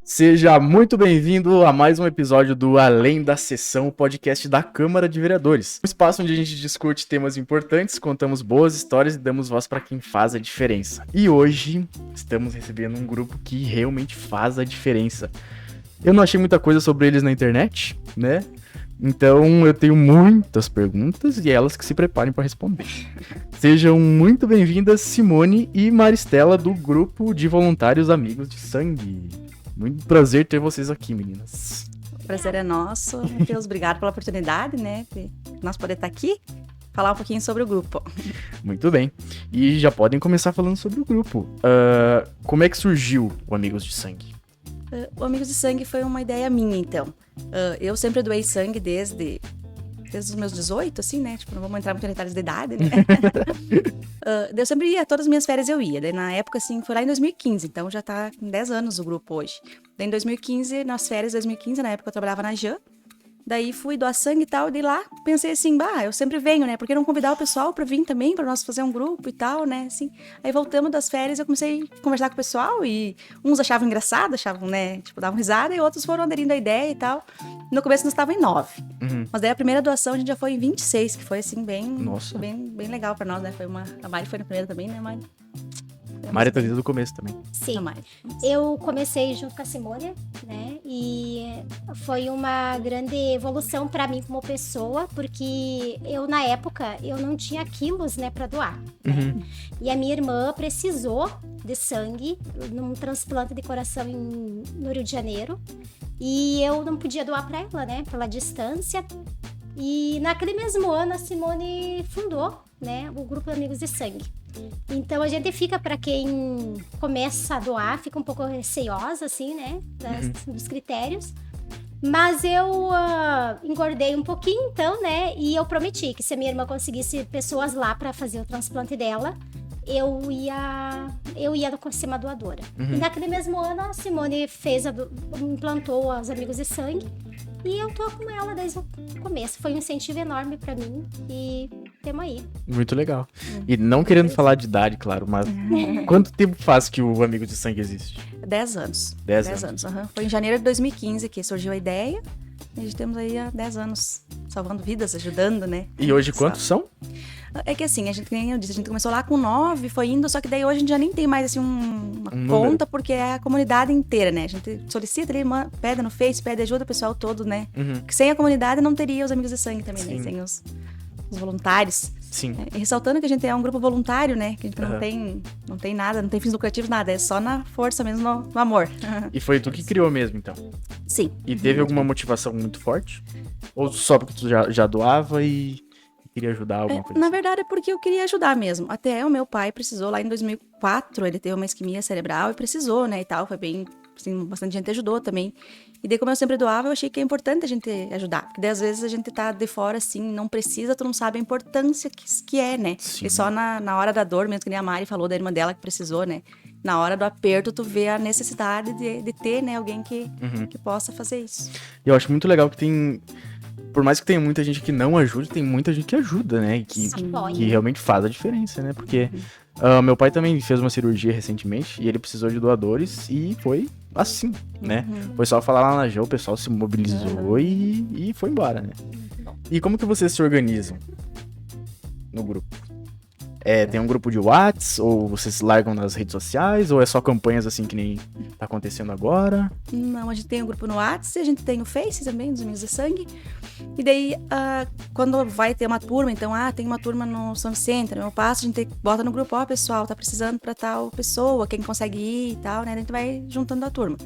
Seja muito bem-vindo a mais um episódio do Além da Sessão, o podcast da Câmara de Vereadores. Um espaço onde a gente discute temas importantes, contamos boas histórias e damos voz para quem faz a diferença. E hoje estamos recebendo um grupo que realmente faz a diferença. Eu não achei muita coisa sobre eles na internet, né? Então eu tenho muitas perguntas e elas que se preparem para responder. Sejam muito bem-vindas Simone e Maristela do grupo de voluntários Amigos de Sangue. Muito prazer ter vocês aqui, meninas. O prazer é nosso. Deus, obrigado pela oportunidade, né? De nós poder estar aqui, falar um pouquinho sobre o grupo. Muito bem. E já podem começar falando sobre o grupo. Como é que surgiu o Amigos de Sangue? O Amigos de Sangue foi uma ideia minha, então. Eu sempre doei sangue desde os meus 18, assim, né? Tipo, não vamos entrar muito em detalhes de idade, né? Eu sempre ia, todas as minhas férias eu ia. Daí, na época, assim, foi lá em 2015, então já tá com 10 anos o grupo hoje. Daí, em 2015, nas férias de 2015, na época eu trabalhava na JAN, daí fui doar sangue e tal, e daí lá pensei assim, eu sempre venho, né? Por que não convidar o pessoal pra vir também, pra nós fazer um grupo e tal, né? Assim, aí voltamos das férias, eu comecei a conversar com o pessoal e uns achavam engraçado, achavam, né? Tipo, davam risada e outros foram aderindo à ideia e tal. No começo nós estávamos em 9. Mas daí a primeira doação a gente já foi em 26, que foi assim, bem legal pra nós, né? A Mari foi na primeira também, né, Mari? Mari tá desde o começo também. Sim, eu comecei junto com a Simone, né, e foi uma grande evolução para mim como pessoa, porque eu, na época, eu não tinha quilos, né, para doar, né? E a minha irmã precisou de sangue num transplante de coração no Rio de Janeiro, e eu não podia doar para ela, né, pela distância, e naquele mesmo ano a Simone fundou, né, o grupo Amigos de Sangue. Então a gente fica, para quem começa a doar, fica um pouco receosa, assim, né, dos critérios. Mas eu engordei um pouquinho, então, né, e eu prometi que se a minha irmã conseguisse pessoas lá para fazer o transplante dela, eu ia ser uma doadora. E naquele mesmo ano a Simone implantou os Amigos de Sangue e eu tô com ela desde o começo. Foi um incentivo enorme para mim e tamo aí. Muito legal. E não querendo falar de idade, claro, mas quanto tempo faz que o Amigos de Sangue existe? 10 anos. 10 anos. Foi em janeiro de 2015 que surgiu a ideia. E a gente temos aí há 10 anos salvando vidas, ajudando, né? E hoje quantos são? É que assim, como eu disse, a gente começou lá com 9, foi indo, só que daí hoje a gente já nem tem mais assim uma conta, porque é a comunidade inteira, né? A gente solicita ali, pede no Face, pede ajuda o pessoal todo, né? Porque sem a comunidade não teria os Amigos de Sangue também, né? Sem os voluntários. Sim. E ressaltando que a gente é um grupo voluntário, né? Que a gente não tem nada, não tem fins lucrativos, nada. É só na força mesmo, no amor. E foi tu que criou mesmo, então? Sim. E teve alguma motivação muito forte? Ou só porque tu já doava e queria ajudar alguma coisa? Na verdade é porque eu queria ajudar mesmo. Até o meu pai precisou lá em 2004, ele teve uma isquemia cerebral e precisou, né, e tal. Foi bem, assim, bastante gente ajudou também. E daí, como eu sempre doava, eu achei que é importante a gente ajudar. Porque daí, às vezes, a gente tá de fora, assim, não precisa, tu não sabe a importância que é, né? Sim. E só na hora da dor, mesmo que nem a Mari falou da irmã dela que precisou, né? Na hora do aperto, tu vê a necessidade de ter, né, alguém que possa fazer isso. E eu acho muito legal que tem... Por mais que tenha muita gente que não ajude, tem muita gente que ajuda, né? E que realmente faz a diferença, né? Porque meu pai também fez uma cirurgia recentemente e ele precisou de doadores e foi assim, né? Foi só falar lá na JAN, o pessoal se mobilizou e foi embora, né? E como que vocês se organizam no grupo? Tem um grupo de Whats, ou vocês largam nas redes sociais, ou é só campanhas assim que nem tá acontecendo agora? Não, a gente tem um grupo no Whats, a gente tem o Face também, dos Amigos de Sangue. E daí, quando vai ter uma turma, então, tem uma turma no São Vicente, no meu passo, a gente bota no grupo, pessoal, tá precisando pra tal pessoa, quem consegue ir e tal, né? A gente vai juntando a turma.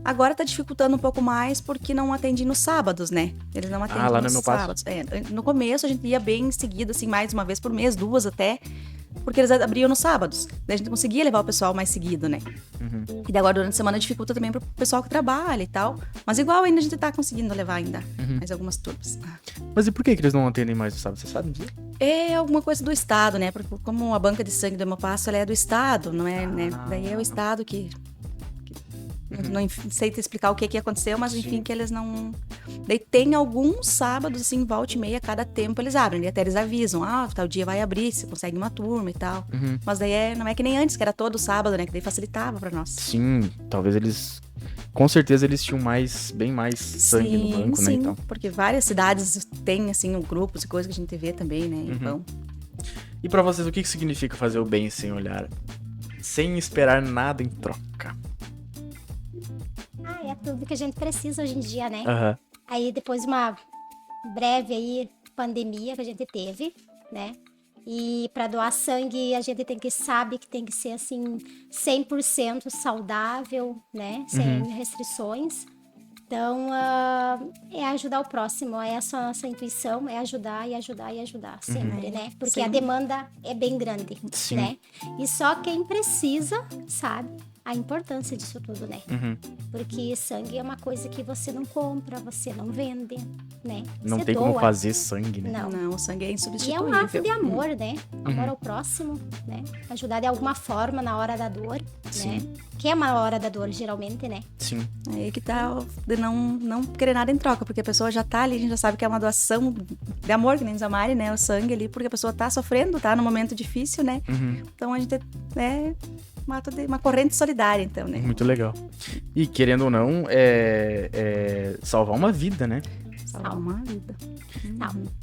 Agora tá dificultando um pouco mais porque não atende nos sábados, né? Eles não atendem lá nos no meu sábados. No começo a gente ia bem seguido, assim, mais uma vez por mês, 2 até, porque eles abriam nos sábados. Daí a gente conseguia levar o pessoal mais seguido, né? E daí agora durante a semana dificulta também pro pessoal que trabalha e tal. Mas igual ainda a gente tá conseguindo levar ainda mais algumas turmas. Mas e por que eles não atendem mais no sábado? Você sabe dizer? É alguma coisa do Estado, né? Porque como a banca de sangue do Hemopasso, ela é do Estado, não é, né? Daí é o Estado que Não sei te explicar o que aconteceu, mas enfim, que eles não... Daí tem alguns sábados, assim, volta e meia, cada tempo eles abrem. E até eles avisam, tal dia vai abrir, você consegue uma turma e tal. Mas daí não é que nem antes, que era todo sábado, né? Que daí facilitava pra nós. Sim, talvez eles... Com certeza eles tinham bem mais sangue no banco, né? Então. Porque várias cidades têm, assim, grupos e coisas que a gente vê também, né? Então... E pra vocês, o que significa fazer o bem sem olhar? Sem esperar nada em troca? É tudo que a gente precisa hoje em dia, né? Aham. Aí depois de uma breve aí pandemia que a gente teve, né? E para doar sangue a gente sabe que tem que ser assim 100% saudável, né? Sem restrições. Então, é ajudar o próximo, essa é a nossa intuição, é ajudar e ajudar e ajudar sempre, né? Porque a demanda é bem grande, né? E só quem precisa sabe a importância disso tudo, né? Porque sangue é uma coisa que você não compra, você não vende, né? Não Você tem doa. como fazer sangue, né? Não, o sangue é E é insubstituível. um ato de amor, né? Amor ao próximo, né? Ajudar de alguma forma na hora da dor, né? Que é uma hora da dor, geralmente, né? Sim. Aí que tá de não querer nada em troca, porque a pessoa já tá ali, a gente já sabe que é uma doação de amor, que nem diz a Mari, né? O sangue ali, porque a pessoa tá sofrendo, tá num momento difícil, né? Então a gente uma corrente solidária, então, né? Muito legal. E querendo ou não, salvar uma vida, né? Salvar uma vida.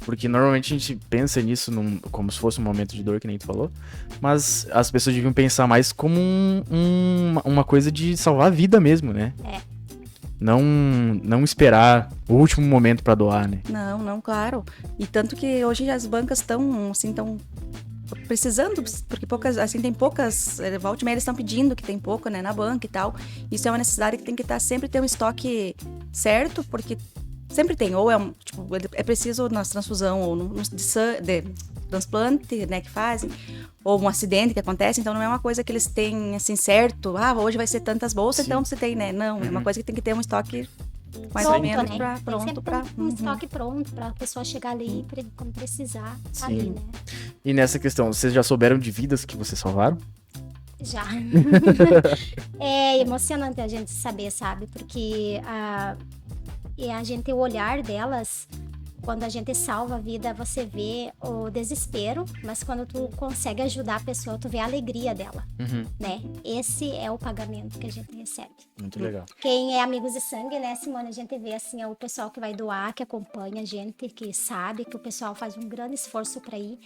Porque normalmente a gente pensa nisso como se fosse um momento de dor, que nem tu falou. Mas as pessoas deviam pensar mais como uma coisa de salvar a vida mesmo, né? Não esperar o último momento pra doar, né? Não, claro. E tanto que hoje as bancas estão, assim, precisando, porque tem poucas, volta e meia eles estão pedindo que tem pouco, né, na banca e tal. Isso é uma necessidade que tem que sempre ter um estoque certo, porque sempre tem, ou é preciso na transfusão, ou de transplante, né, que fazem, ou um acidente que acontece, então não é uma coisa que eles têm, assim, certo, hoje vai ser tantas bolsas, então você tem, né, não, é uma coisa que tem que ter um estoque mais ou menos pronto para um estoque pronto para a pessoa chegar ali quando precisar, ali, né? E nessa questão, vocês já souberam de vidas que vocês salvaram? Já. É emocionante a gente saber, sabe? Porque a gente, o olhar delas, quando a gente salva a vida, você vê o desespero, mas quando tu consegue ajudar a pessoa, tu vê a alegria dela, né? Esse é o pagamento que a gente recebe. Muito legal. Quem é Amigos de Sangue, né, Simone? A gente vê, assim, o pessoal que vai doar, que acompanha a gente, que sabe que o pessoal faz um grande esforço para ir.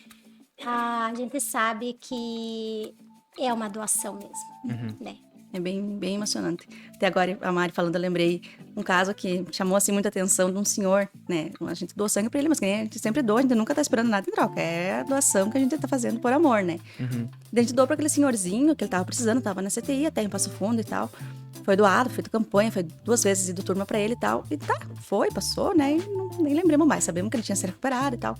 A gente sabe que é uma doação mesmo, né? É bem, bem emocionante. Até agora, a Mari falando, eu lembrei um caso que chamou, assim, muita atenção de um senhor, né? A gente doou sangue pra ele, mas que nem a gente sempre doa, a gente nunca tá esperando nada em troca. É a doação que a gente tá fazendo por amor, né? Daí a gente doou pra aquele senhorzinho que ele tava precisando, tava na CTI, até em Passo Fundo e tal. Foi doado, feito campanha, foi 2 vezes ido turma pra ele e tal. E passou, né? E nem lembramos mais, sabemos que ele tinha se recuperado e tal.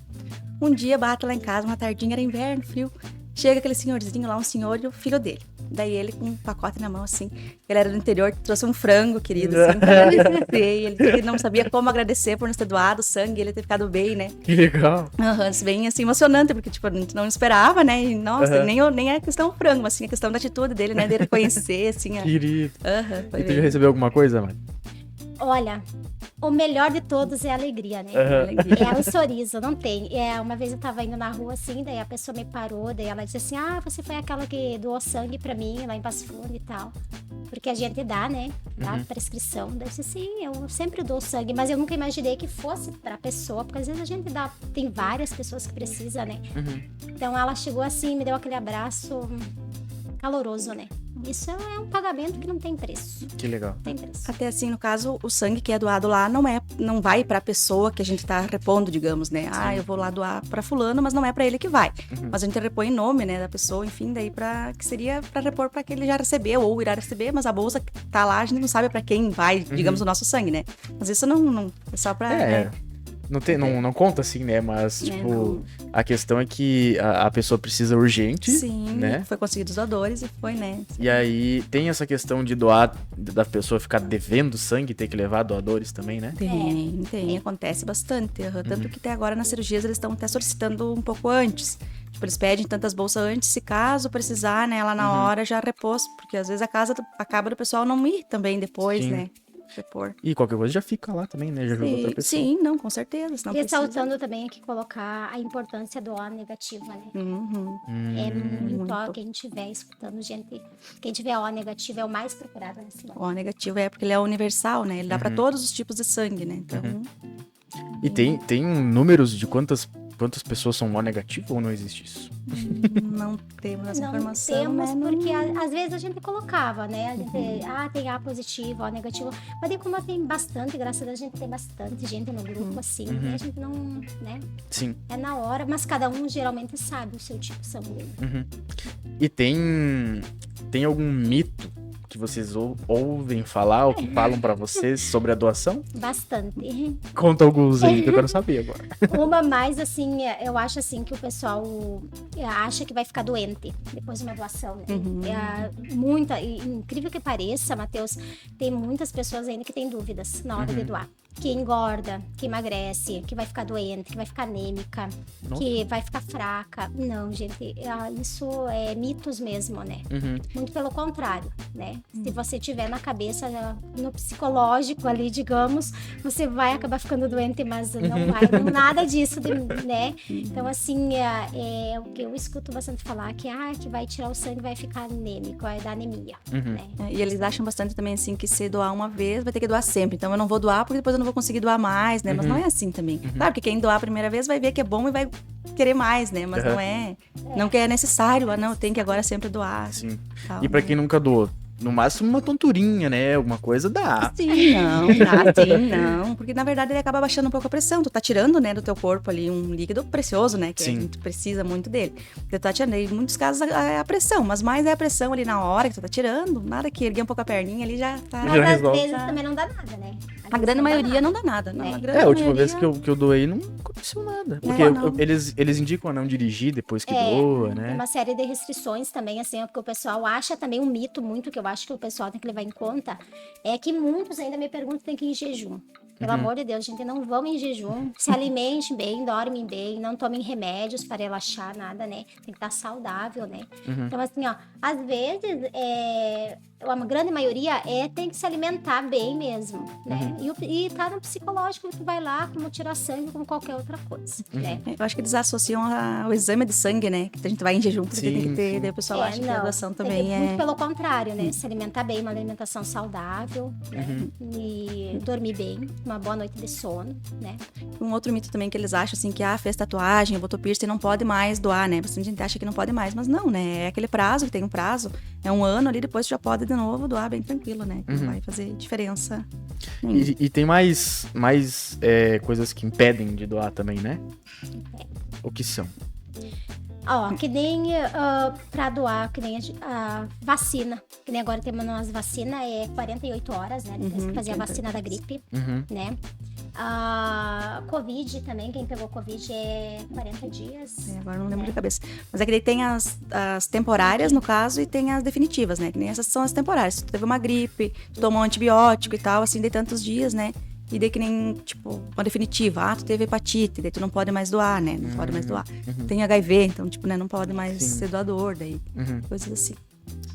Um dia, bate lá em casa, uma tardinha, era inverno, frio. Chega aquele senhorzinho lá, um senhor e o filho dele. Daí ele com um pacote na mão, assim. Ele era do interior, trouxe um frango, querido, assim, pra agradecer. Ele não sabia como agradecer por nos ter doado sangue, ele ter ficado bem, né? Que legal. Bem, assim, emocionante, porque, tipo, a gente não esperava, né? E, nossa, nem é a questão do frango, mas, assim, a questão da atitude dele, né? Dele conhecer, assim. Querido. Foi E tu já recebeu alguma coisa, Mari? Olha, o melhor de todos é a alegria, né? É o sorriso, não tem. Uma vez eu tava indo na rua, assim, daí a pessoa me parou, daí ela disse assim, você foi aquela que doou sangue pra mim, lá em Passo Fundo e tal. Porque a gente dá, né? Dá prescrição. Daí eu disse, sim, eu sempre dou sangue, mas eu nunca imaginei que fosse pra pessoa, porque às vezes a gente tem várias pessoas que precisam, né? Então ela chegou assim, me deu aquele abraço caloroso, né? Isso é um pagamento que não tem preço. Que legal. Não tem preço. Até assim, no caso, o sangue que é doado lá não vai pra pessoa que a gente tá repondo, digamos, né? Eu vou lá doar pra fulano, mas não é pra ele que vai. Mas a gente repõe em nome, né, da pessoa, enfim, daí que seria pra repor pra que ele já recebeu ou irá receber, mas a bolsa que tá lá, a gente não sabe pra quem vai, digamos, o nosso sangue, né? Mas isso não é só pra... né? Não conta assim, né? Mas, tipo, a questão é que a pessoa precisa urgente, né? Foi conseguido os doadores e foi, né? E aí tem essa questão de doar, da pessoa ficar devendo sangue, ter que levar doadores também, né? Tem, acontece bastante. Tanto que até agora nas cirurgias eles estão até solicitando um pouco antes. Tipo, eles pedem tantas bolsas antes, se caso precisar, né, lá na hora já repôs, porque às vezes acaba do pessoal não ir também depois, Sim. né, repor. E qualquer coisa já fica lá também, né? Já ajuda outra pessoa. Sim, não, com certeza, senão Ressaltando também aqui, colocar a importância do O negativo, né? Uhum. É muito, ó, muito. quem estiver escutando, gente, quem tiver O negativo é o mais procurado na cidade. O negativo é porque ele é universal, né, ele dá pra todos os tipos de sangue, né, então... E tem números de quantas pessoas são O negativo ou não existe isso? Não temos essa Não informação, temos, né? porque às vezes a gente colocava, né? A gente, tem A positivo, O negativo. Mas daí como tem bastante, graças a Deus, a gente tem bastante gente no grupo, assim, né? A gente não, né? Sim. É na hora, mas cada um geralmente sabe o seu tipo sanguíneo. E tem algum mito que vocês ouvem falar ou que falam pra vocês sobre a doação? Bastante. Conta alguns aí que eu quero saber agora. Uma mais, assim, eu acho assim que o pessoal acha que vai ficar doente depois de uma doação, né? Incrível que pareça, Matheus, tem muitas pessoas ainda que têm dúvidas na hora de doar. Que engorda, que emagrece, que vai ficar doente, que vai ficar anêmica, Nossa. que vai ficar fraca. Não, gente, isso é mitos mesmo, né? Muito pelo contrário, né? Se você tiver na cabeça, no psicológico ali, digamos, você vai acabar ficando doente, mas não vai, não nada disso, né? Então, assim, o que eu escuto bastante falar que vai tirar o sangue, vai ficar anêmico, vai dar anemia, né? E eles acham bastante também, assim, que se doar uma vez, vai ter que doar sempre. Então, eu não vou doar porque depois eu não vou conseguir doar mais, né? Mas não é assim também. Claro que quem doar a primeira vez vai ver que é bom e vai querer mais, né? Mas não que é necessário, não, tem que agora sempre doar. Sim. Tal, E pra né? quem nunca doou, no máximo uma tonturinha, né? Alguma coisa dá. Sim, não, dá, sim, não. Porque, na verdade, ele acaba baixando um pouco a pressão. Tu tá tirando, né, do teu corpo ali um líquido precioso, né? Que a Sim. gente precisa muito dele. Tu tá tirando, em muitos casos, é a pressão. Mas mais é a pressão ali na hora que tu tá tirando. Nada que erguer um pouco a perninha ali já tá... Mas Já às resolve. vezes também não dá nada, né? A grande maioria não dá nada. Não, a grande A última maioria- vez que eu doei não aconteceu nada. Porque não. eles indicam a não dirigir depois que doa, Tem né? uma série de restrições também, assim, porque o pessoal acha também um mito muito que eu acho que o pessoal tem que levar em conta, é que muitos ainda me perguntam se tem que ir em jejum. Pelo amor de Deus, gente, não vamos em jejum, se alimentem bem, dormem bem, não tomem remédios para relaxar, nada, né? Tem que estar saudável, né? Então, assim, ó, às vezes, uma grande maioria tem que se alimentar bem mesmo, né? E tá no psicológico, tu vai lá, como tirar sangue, como qualquer outra coisa, né? Eu acho que eles associam ao exame de sangue, né? Que a gente vai em jejum, porque tem que ter, daí o pessoal acha que a doação também Muito é... pelo contrário, né? Se alimentar bem, uma alimentação saudável, né? E dormir bem, uma boa noite de sono, né? Um outro mito também que eles acham, assim, que fez tatuagem, botou piercing, não pode mais doar, né? Bastante gente acha que não pode mais, mas não, né? É aquele prazo, que tem um prazo, é um ano ali, depois tu já pode de novo doar bem tranquilo, né? Não vai fazer diferença nenhuma. E tem mais coisas que impedem de doar também, né? O que são? Ó, que nem pra doar, que nem a vacina. Que nem agora temos umas vacinas, 48 horas, né? Depois que fazer a vacina da gripe, né? A Covid também, quem pegou Covid é 40 dias. Agora não lembro de cabeça. Mas é que daí tem as temporárias, no caso, e tem as definitivas, né? Que nem essas são as temporárias. Se tu teve uma gripe, tu tomou um antibiótico e tal, assim, de tantos dias, né? E daí que nem, tipo, uma definitiva. Tu teve hepatite, daí tu não pode mais doar, né? Não pode mais doar. Tem HIV, então, tipo, né? Não pode mais ser doador, daí. Coisas assim.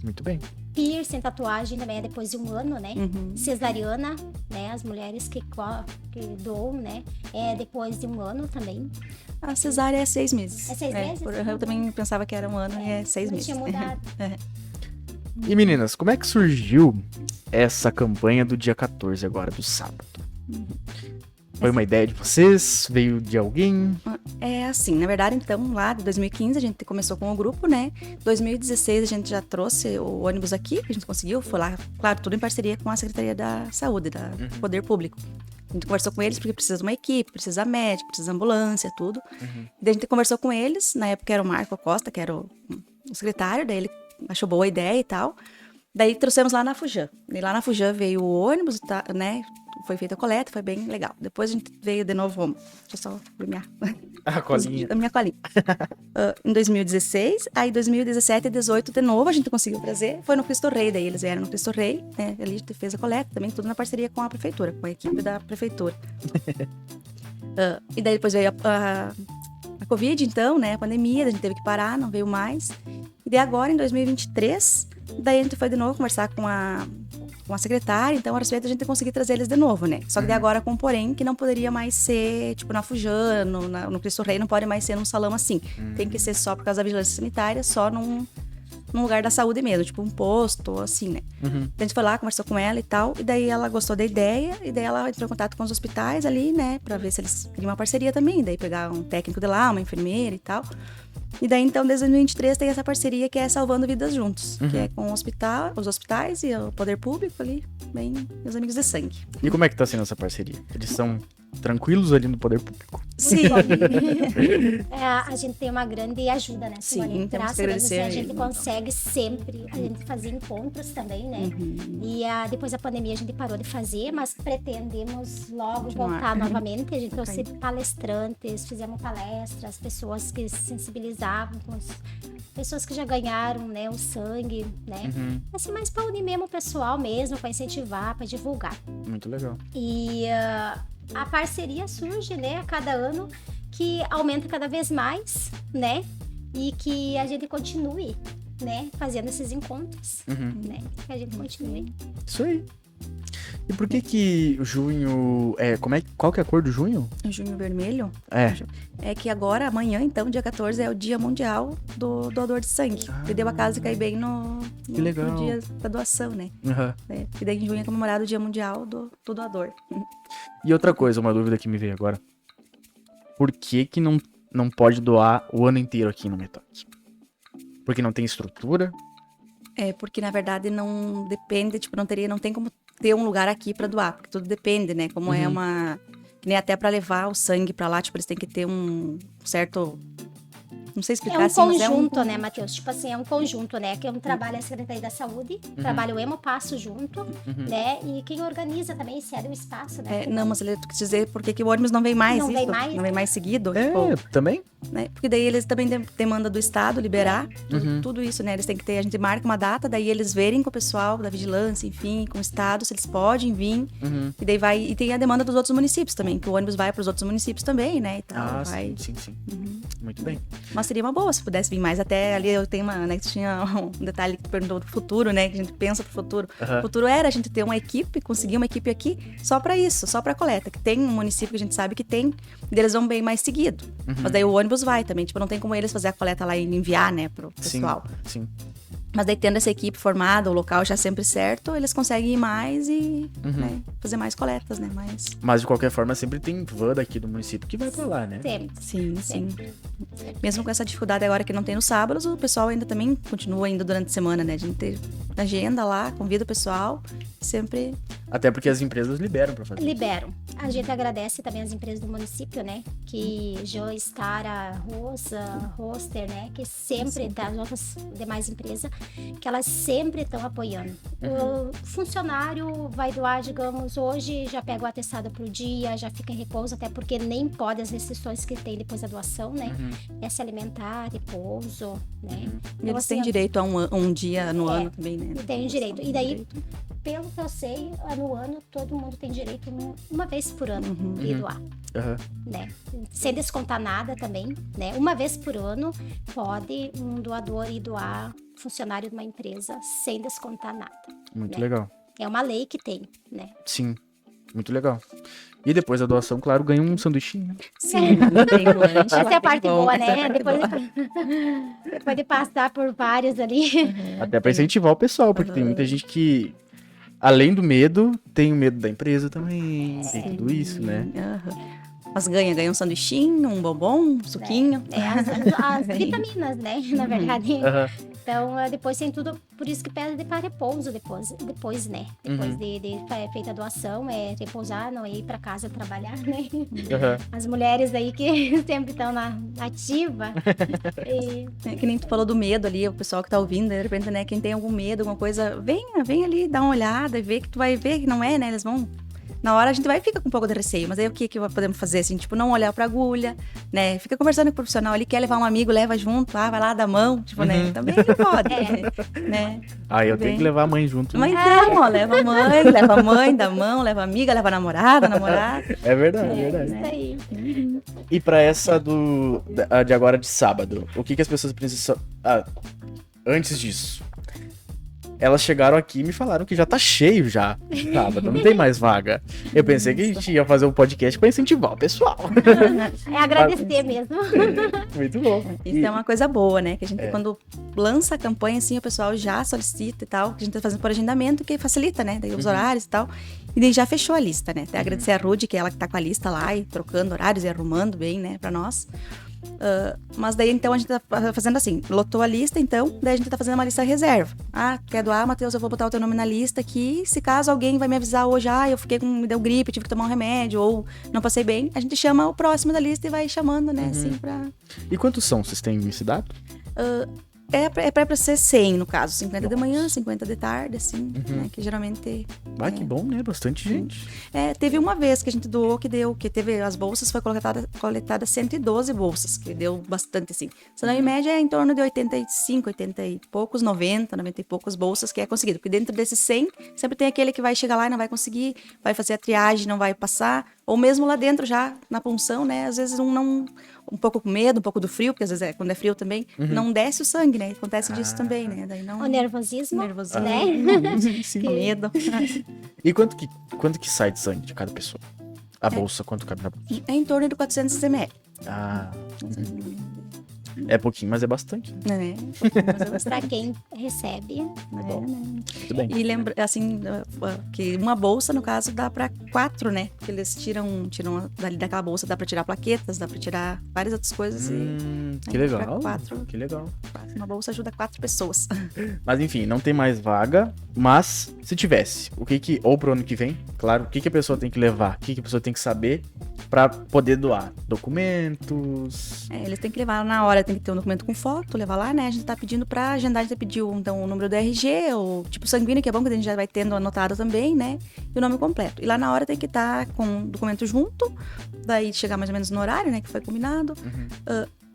Muito bem. Piercing, tatuagem também é depois de um ano, né? Cesariana, né? As mulheres que doam, né? É depois de um ano também. A cesárea é 6 meses. É 6 meses? Eu também pensava que era um ano e é 6 meses. Tinha mudado. E meninas, como é que surgiu essa campanha do dia 14 agora, do sábado? Foi uma ideia de vocês? Veio de alguém? É assim, na verdade, então, lá de 2015 a gente começou com o grupo, né? 2016 a gente já trouxe o ônibus aqui, que a gente conseguiu, foi lá, claro, tudo em parceria com a Secretaria da Saúde, do Poder Público. A gente conversou com eles porque precisa de uma equipe, precisa médico, precisa de ambulância, tudo. Daí a gente conversou com eles, na época era o Marco Costa, que era o secretário, daí ele achou boa a ideia e tal. Daí trouxemos lá na Fujan. E lá na Fujan veio o ônibus, né? Foi feita a coleta, foi bem legal. Depois a gente veio de novo, deixa eu só ver A colinha. a minha colinha. Em 2016, aí 2017 e 2018 de novo a gente conseguiu trazer. Foi no Cristo Rei, daí eles vieram no Cristo Rei, né? Ali a gente fez a coleta, também tudo na parceria com a prefeitura, com a equipe da prefeitura. E daí depois veio a a Covid, então, né, a pandemia, a gente teve que parar, não veio mais. E daí agora, em 2023, daí a gente foi de novo conversar com a secretária, então a respeito da gente conseguir trazer eles de novo, né? Só que daí agora com um porém que não poderia mais ser, tipo, na Fujano, no Cristo Rei, não pode mais ser num salão assim. Tem que ser só por causa da vigilância sanitária, só num lugar da saúde mesmo, tipo um posto, assim, né? Então a gente foi lá, conversou com ela e tal, e daí ela gostou da ideia, e daí ela entrou em contato com os hospitais ali, né, pra ver se eles queriam uma parceria também, daí pegar um técnico de lá, uma enfermeira e tal. E daí, então, desde 2023 tem essa parceria que é Salvando Vidas Juntos, que é com os hospitais e o poder público ali, bem, meus amigos de sangue. E como é que tá sendo essa parceria? Eles são tranquilos ali no poder público? Sim. A gente tem uma grande ajuda, né, Simone? Sim, temos Graças que a Deus, agradecer a a gente ele, consegue sempre, a gente fazer encontros também, né? E depois da pandemia a gente parou de fazer, mas pretendemos logo voltar novamente. A gente trouxe palestrantes, fizemos palestras, pessoas que se sensibilizavam com as pessoas que já ganharam, né, o sangue, né? Assim, mais para unir mesmo o pessoal mesmo, para incentivar, para divulgar. Muito legal. E a parceria surge, né, a cada ano, que aumenta cada vez mais, né? E que a gente continue, né, fazendo esses encontros, né? Que a gente continue. Isso aí. E por que junho... qual que é a cor do junho? O junho vermelho É. é que agora, amanhã, então, dia 14, é o Dia Mundial do Doador de Sangue. Que deu a casa e cai bem no dia da doação, né? E daí em junho é comemorado o Dia Mundial do Doador. E outra coisa, uma dúvida que me veio agora. Por que não pode doar o ano inteiro aqui no Metoque? Porque não tem estrutura? É, porque na verdade não depende, tipo, não tem como ter um lugar aqui pra doar, porque tudo depende, né? Como é que nem até pra levar o sangue pra lá, tipo, eles têm que ter um certo... Não sei explicar É um assim, mas conjunto, né, Matheus? Tipo assim, é um conjunto, né? Que eu trabalho a Secretaria da Saúde, trabalho o Hemopasso junto, né? E quem organiza também cede o espaço, né? Não, mas ele quis dizer por que o ônibus não vem mais, Não vem mais? Não vem mais seguido, Também? né? Porque daí eles também demandam do Estado liberar tudo isso, né? Eles têm que ter, a gente marca uma data, daí eles verem com o pessoal da vigilância, enfim, com o Estado, se eles podem vir. E daí vai, e tem a demanda dos outros municípios também, que o ônibus vai para os outros municípios também, né? E tal, vai. Sim. Muito bem. Mas seria uma boa se pudesse vir mais. Até ali eu tenho uma, né, que tinha um detalhe que tu perguntou do futuro, né? Que a gente pensa pro futuro. O futuro era a gente ter uma equipe, conseguir uma equipe aqui só pra isso, só pra coleta. Que tem um município que a gente sabe que tem, e eles vão bem mais seguido. Mas daí o ônibus vai também, tipo, não tem como eles fazer a coleta lá e enviar, né, pro pessoal. Sim. Mas daí tendo essa equipe formada, o local já sempre certo, eles conseguem ir mais e né, fazer mais coletas, né? Mas de qualquer forma, sempre tem van daqui do município que vai pra lá, né? Sim. Mesmo com essa dificuldade agora que não tem nos sábados, o pessoal ainda também continua indo durante a semana, né? A gente tem agenda lá, convida o pessoal, sempre... Até porque as empresas liberam pra fazer. Liberam. A gente agradece também as empresas do município, né? Que Joe, Stara, Rosa, Roster, né? Que sempre, das outras demais empresas, que elas sempre estão apoiando. O funcionário vai doar, digamos, hoje, já pega o atestado pro dia, já fica em repouso, até porque nem pode as restrições que tem depois da doação, né? É se alimentar, repouso, né? E eles têm direito a um dia no ano também, né? Tem direito. E daí, pelo que eu sei, no ano, todo mundo tem direito uma vez por ano de doar. Né? Sem descontar nada também, né? Uma vez por ano, pode um doador ir doar funcionário de uma empresa sem descontar nada. Muito legal. É uma lei que tem, né? Sim, muito legal. E depois da doação, claro, ganha um sanduichinho, né? Sim, tem um lanche. Essa é a parte boa, né? Essa é a parte Depois de passar por vários ali. Até pra incentivar o pessoal, porque tem muita gente que, além do medo, tem o medo da empresa também, tem tudo isso, né? Mas ganha um sanduichinho, um bombom, um suquinho. As vitaminas, né? Na verdade. Então, depois tem tudo, por isso que pede para repouso depois, né? Depois de feita a doação, repousar, não ir para casa trabalhar, né? As mulheres aí que sempre estão na ativa. É que nem tu falou do medo ali, o pessoal que tá ouvindo, de repente, né? Quem tem algum medo, alguma coisa, vem ali, dá uma olhada e vê que tu vai ver que não é, né? Eles vão na hora a gente fica com um pouco de receio, mas aí o que podemos fazer, assim, tipo, não olhar pra agulha, né? Fica conversando com o profissional, ele quer levar um amigo, leva junto, vai lá, dá mão, tipo, né? Também não pode, né? Eu tenho que levar a mãe junto. Mas então, ó, leva a mãe, dá mão, leva a amiga, leva a namorada. É verdade, é verdade. Isso aí. E pra essa de agora de sábado, o que as pessoas precisam... Antes disso, elas chegaram aqui e me falaram que já tá cheio já sábado, não tem mais vaga. Eu pensei que a gente ia fazer um podcast pra incentivar o pessoal. É agradecer mesmo. Muito bom. Isso é uma coisa boa, né? Que a gente, quando lança a campanha, assim, o pessoal já solicita e tal, que a gente tá fazendo por agendamento, que facilita, né? Daí os horários e tal. E daí já fechou a lista, né? Até agradecer a Rudy, que é ela que tá com a lista lá e trocando horários e arrumando bem, né, pra nós. Mas daí, então, a gente tá fazendo assim, lotou a lista, então, daí a gente tá fazendo uma lista reserva. Quer doar, Matheus, eu vou botar o teu nome na lista aqui, se caso alguém vai me avisar hoje, me deu gripe, tive que tomar um remédio, ou não passei bem, a gente chama o próximo da lista e vai chamando, né, assim, pra... E quantos são? Vocês têm esse dado? É pra ser 100, no caso, 50 de manhã, 50 de tarde, assim, né, que geralmente... Que bom, né? Bastante gente. Teve uma vez que a gente doou, que teve as bolsas, foi coletadas 112 bolsas, que deu bastante, assim. Senão, em média, é em torno de 85, 80 e poucos, 90 e poucos bolsas que é conseguido. Porque dentro desses 100, sempre tem aquele que vai chegar lá e não vai conseguir, vai fazer a triagem, não vai passar, ou mesmo lá dentro já, na punção, né, às vezes um pouco com medo, um pouco do frio, porque às vezes quando é frio também, não desce o sangue, né? Acontece disso também, né? Daí não... O nervosismo, né? Sim. Medo. E quanto que sai de sangue de cada pessoa? A bolsa, quanto cabe na bolsa? É em torno de 400 ml. É pouquinho, mas é bastante. Né? Pra quem recebe. Muito bem. E lembra, assim, que uma bolsa, no caso, dá pra 4, né? Porque eles tiram dali daquela bolsa, dá pra tirar plaquetas, dá pra tirar várias outras coisas. Que legal. Pra 4. Que legal. Uma bolsa ajuda 4 pessoas. Mas enfim, não tem mais vaga, mas se tivesse, ou pro ano que vem, claro, o que a pessoa tem que levar? O que a pessoa tem que saber pra poder doar? Documentos? Eles têm que levar na hora, tem que ter um documento com foto, levar lá, né? A gente tá pedindo pra agendar, a gente pediu, então, o número do RG, o tipo sanguíneo, que é bom, que a gente já vai tendo anotado também, né? E o nome completo. E lá na hora tem que estar com o documento junto, daí chegar mais ou menos no horário, né? Que foi combinado.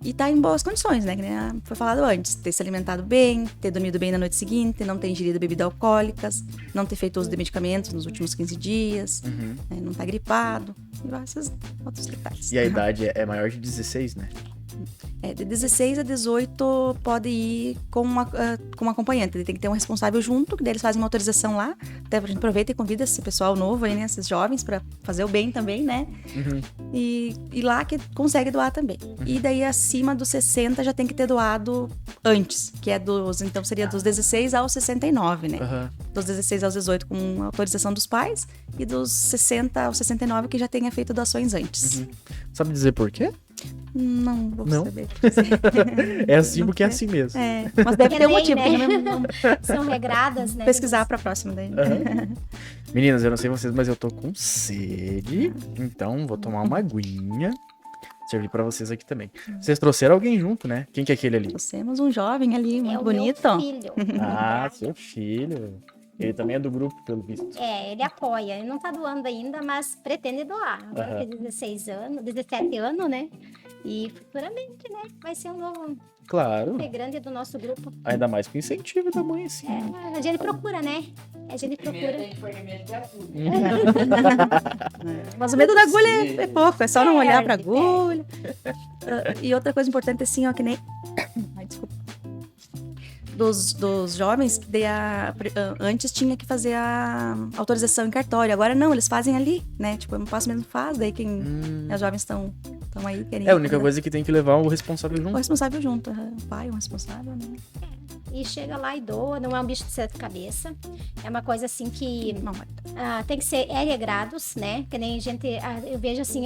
E tá em boas condições, né? Que nem foi falado antes. Ter se alimentado bem, ter dormido bem na noite seguinte, não ter ingerido bebidas alcoólicas, não ter feito uso de medicamentos nos últimos 15 dias, né? Não tá gripado, e esses outros detalhes. E a idade é maior de 16, né? De 16 a 18 pode ir com um acompanhante. Ele tem que ter um responsável junto, que daí eles fazem uma autorização lá. Até a gente aproveita e convida esse pessoal novo aí, né? Esses jovens, pra fazer o bem também, né? E lá que consegue doar também. E daí acima dos 60 já tem que ter doado antes, que é então seria dos 16 aos 69, né? Dos 16 aos 18 com autorização dos pais e dos 60 aos 69 que já tenha feito doações antes. Sabe dizer por quê? Não vou saber. É assim porque é assim mesmo. Mas deve ter um motivo. Né? São regradas, né? Pesquisar pra próxima daí. Meninas, eu não sei vocês, mas eu tô com sede. Então vou tomar uma aguinha. Servir pra vocês aqui também. Vocês trouxeram alguém junto, né? Quem que é aquele ali? Trouxemos um jovem ali, muito bonito. Meu filho. Seu filho. Ele também é do grupo, pelo visto. Ele apoia. Ele não tá doando ainda, mas pretende doar. Agora tem 17 anos, né? E futuramente, né? Vai ser um novo integrante do nosso grupo. Ainda mais com incentivo da mãe, assim. A gente procura, né? A gente procura. Mas o medo da agulha é pouco, é só não olhar pra agulha. E outra coisa importante, assim, ó, que nem... Ai, desculpa. Dos jovens, que antes tinha que fazer a autorização em cartório. Agora não, eles fazem ali, né? Tipo, eu passo mesmo faz, daí quem... Os jovens estão aí querendo... A única coisa que tem que levar o responsável junto. O responsável junto, o pai, o responsável, né? E chega lá e doa, não é um bicho de sete cabeças. É uma coisa assim que tem que ser regrados, né? Que nem gente, eu vejo assim,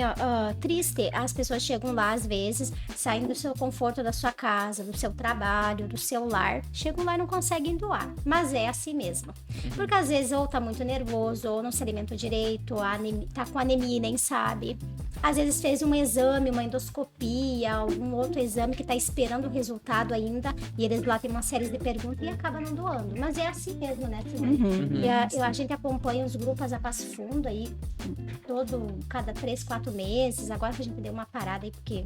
triste, as pessoas chegam lá às vezes, saindo do seu conforto da sua casa, do seu trabalho, do seu lar, chegam lá e não conseguem doar. Mas é assim mesmo. Porque às vezes ou tá muito nervoso, ou não se alimenta direito, tá com anemia e nem sabe. às vezes fez um exame, uma endoscopia, algum outro exame que está esperando o resultado ainda, e eles lá têm uma série de perguntas e acaba não doando. Mas é assim mesmo, né, Simone? E a gente acompanha os grupos a Passo Fundo aí, cada 3, 4 meses. Agora que a gente deu uma parada aí, porque,